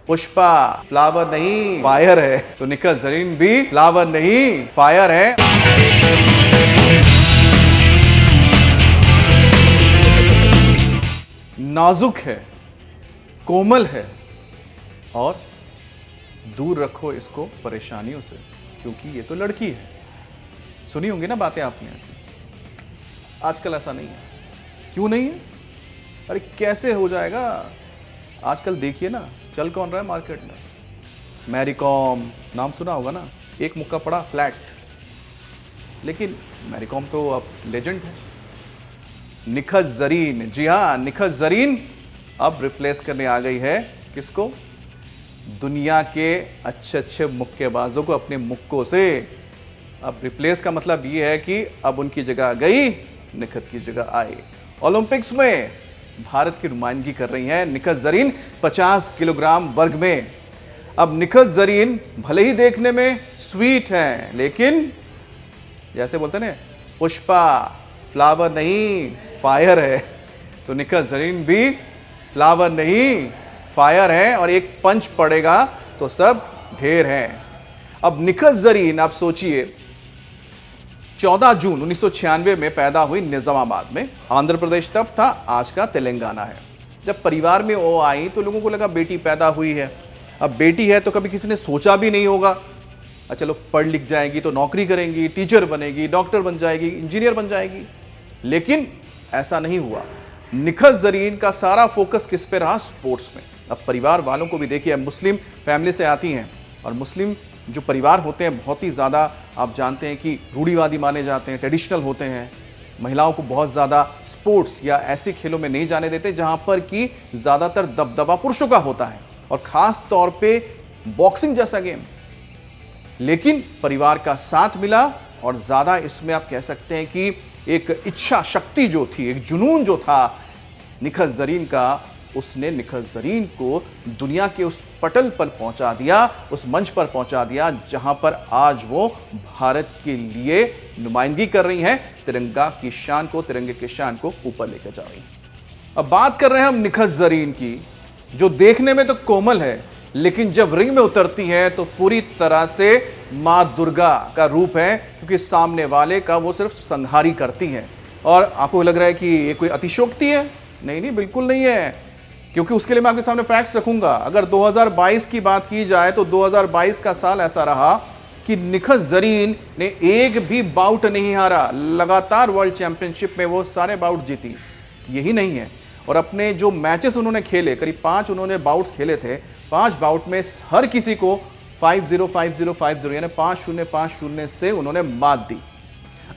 Pushpa flower नहीं fire है, तो निखत जरीन भी फ्लावर नहीं फायर है। नाजुक है, कोमल है और दूर रखो इसको परेशानियों से, क्योंकि ये तो लड़की है। सुनी होंगी ना बातें आपने ऐसी। आजकल ऐसा नहीं है। क्यों नहीं है? अरे कैसे हो जाएगा? आजकल देखिए ना, चल कौन रहा है मार्केट में? मैरी कॉम नाम सुना होगा ना, एक मुक्का पड़ा फ्लैट, लेकिन मैरी कॉम तो अब लेजेंड है। निखत जरीन, जी हाँ, निखत जरीन अब रिप्लेस करने आ गई है किसको? दुनिया के अच्छे अच्छे मुक्केबाजों को अपने मुक्कों से। अब रिप्लेस का मतलब ये है कि अब उनकी जगह गई, निखत की जगह आई। ओलंपिक्स में भारत की नुमाइंदगी कर रही हैं निखत जरीन 50 किलोग्राम वर्ग में। अब निखत जरीन भले ही देखने में स्वीट हैं, लेकिन जैसे बोलते हैं ना, पुष्पा फ्लावर नहीं फायर है, तो निखत जरीन भी फ्लावर नहीं फायर है। और एक पंच पड़ेगा तो सब ढेर हैं। अब निखत जरीन, आप सोचिए, 14 जून 1996 में पैदा हुई निजामाबाद में। आंध्र प्रदेश तब था, आज का तेलंगाना है। जब परिवार में वो आई तो लोगों को लगा बेटी पैदा हुई है। अब बेटी है तो कभी किसी ने सोचा भी नहीं होगा, चलो पढ़ लिख जाएगी तो नौकरी करेंगी, टीचर बनेगी, डॉक्टर बन जाएगी, इंजीनियर बन जाएगी। लेकिन ऐसा नहीं हुआ। निखत जरीन का सारा फोकस किस पे रहा? स्पोर्ट्स में। अब परिवार वालों को भी देखिए, मुस्लिम फैमिली से आती हैं, और मुस्लिम जो परिवार होते हैं बहुत ही ज़्यादा, आप जानते हैं कि रूढ़िवादी माने जाते हैं, ट्रेडिशनल होते हैं। महिलाओं को बहुत ज़्यादा स्पोर्ट्स या ऐसे खेलों में नहीं जाने देते जहां पर कि ज़्यादातर दबदबा पुरुषों का होता है, और ख़ास तौर पे बॉक्सिंग जैसा गेम। लेकिन परिवार का साथ मिला, और ज़्यादा इसमें आप कह सकते हैं कि एक इच्छा शक्ति जो थी, एक जुनून जो था निखत जरीन का, उसने निखत जरीन को दुनिया के उस पटल पर पहुंचा दिया, उस मंच पर पहुंचा दिया जहां पर आज वो भारत के लिए नुमाइंदगी कर रही हैं, तिरंगा की शान को, तिरंगे के शान को ऊपर लेकर जा रही हैं। अब बात कर रहे हैं हम निखत जरीन की, जो देखने में तो कोमल है, लेकिन जब रिंग में उतरती है तो पूरी तरह से मां दुर्गा का रूप है, क्योंकि सामने वाले का वो सिर्फ संहारी करती हैं। और आपको लग रहा है कि ये कोई अतिशयोक्ति है? नहीं, बिल्कुल नहीं है, क्योंकि उसके लिए मैं आपके सामने फैक्ट्स रखूंगा। अगर 2022 की बात की जाए तो 2022 का साल ऐसा रहा कि निखत जरीन ने एक भी बाउट नहीं हारा। लगातार वर्ल्ड चैंपियनशिप में वो सारे बाउट जीती। यही नहीं है, और अपने जो मैचेस उन्होंने खेले, करीब 5 उन्होंने बाउट्स खेले थे, 5 बाउट में हर किसी को 5-0, 5-0, 5-0 यानी 5-0, 5-0 से उन्होंने मात दी।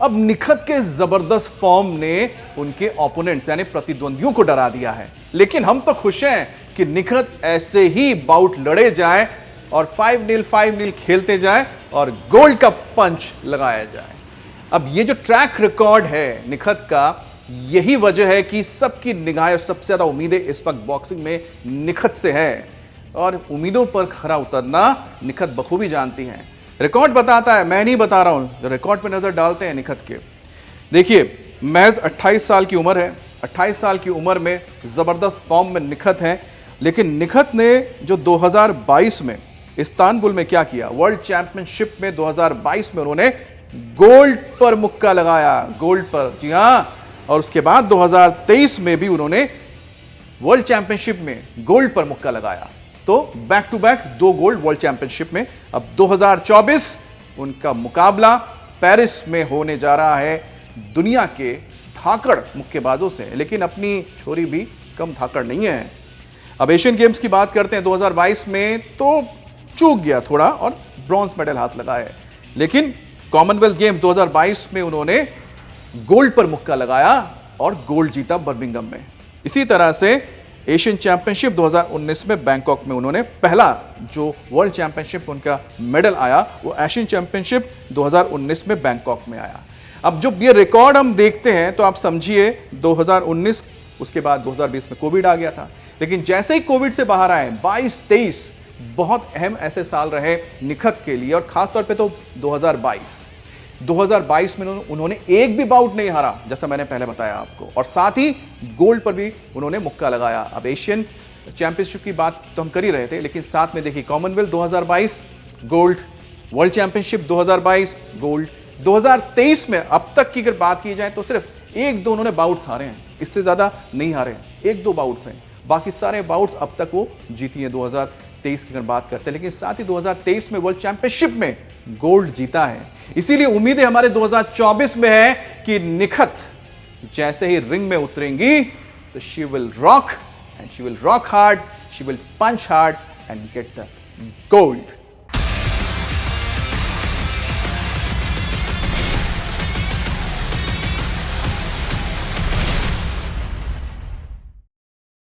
अब निखत के जबरदस्त फॉर्म ने उनके ओपोनेंट्स यानी प्रतिद्वंदियों को डरा दिया है। लेकिन हम तो खुश हैं कि निखत ऐसे ही बाउट लड़े जाए और 5-0, 5-0 खेलते जाए और गोल्ड का पंच लगाया जाए। अब ये जो ट्रैक रिकॉर्ड है निखत का, यही वजह है कि सबकी निगाहें, सबसे ज्यादा उम्मीदें इस वक्त बॉक्सिंग में निखत से है, और उम्मीदों पर खरा उतरना निखत बखूबी जानती हैं। रिकॉर्ड बताता है, मैं नहीं बता रहा हूं, रिकॉर्ड पे नजर डालते हैं निखत के। देखिए, महज 28 साल की उम्र है। 28 साल की उम्र में जबरदस्त फॉर्म में निखत हैं। लेकिन निखत ने जो 2022 में इस्तांबुल में क्या किया, वर्ल्ड चैंपियनशिप में 2022 में उन्होंने गोल्ड पर मुक्का लगाया, गोल्ड पर, जी हां। और उसके बाद 2023 में भी उन्होंने वर्ल्ड चैंपियनशिप में गोल्ड पर मुक्का लगाया। तो back to back 2 gold world championship में। अब 2024 उनका मुकाबला पेरिस में होने जा रहा है दुनिया के धाकड़ मुक्केबाजों से। लेकिन अपनी छोरी भी कम धाकड़ नहीं है। अब एशियन गेम्स की बात करते हैं, 2022 में तो चूक गया थोड़ा और ब्रॉन्ज मेडल हाथ लगाए, लेकिन कॉमनवेल्थ गेम्स 2022 में उन्होंने गोल्ड पर मुक्का लगाया और गोल्ड जीता बर्मिंघम में। इसी तरह से एशियन चैंपियनशिप 2019 में बैंकॉक में उन्होंने पहला जो वर्ल्ड चैंपियनशिप उनका मेडल आया, वो एशियन चैंपियनशिप 2019 में बैंकॉक में आया। अब जब ये रिकॉर्ड हम देखते हैं तो आप समझिए 2019, उसके बाद 2020 में कोविड आ गया था, लेकिन जैसे ही कोविड से बाहर आए 22-23 बहुत अहम ऐसे साल रहे निखत के लिए, और खासतौर पे तो 2022 में उन्होंने एक भी बाउट नहीं हारा, जैसा मैंने पहले बताया आपको, और साथ ही गोल्ड पर भी उन्होंने मुक्का लगाया। अब एशियन चैंपियनशिप की बात तो हम कर ही रहे थे, लेकिन साथ में देखिए Commonwealth 2022 gold, world championship 2022 gold, 2023 में अब तक की अगर बात की जाए तो सिर्फ एक दो उन्होंने बाउट्स हारे हैं, इससे ज्यादा नहीं हारे हैं, एक दो बाउट्स हैं, बाकी सारे बाउट्स अब तक वो जीती हैं 2023 की अगर बात करते हैं। लेकिन साथ ही 2023 में वर्ल्ड चैंपियनशिप में गोल्ड जीता है। इसीलिए उम्मीदें हमारे 2024 में है कि निखत जैसे ही रिंग में उतरेंगी तो she will rock and she will rock hard, she will punch hard and get the gold.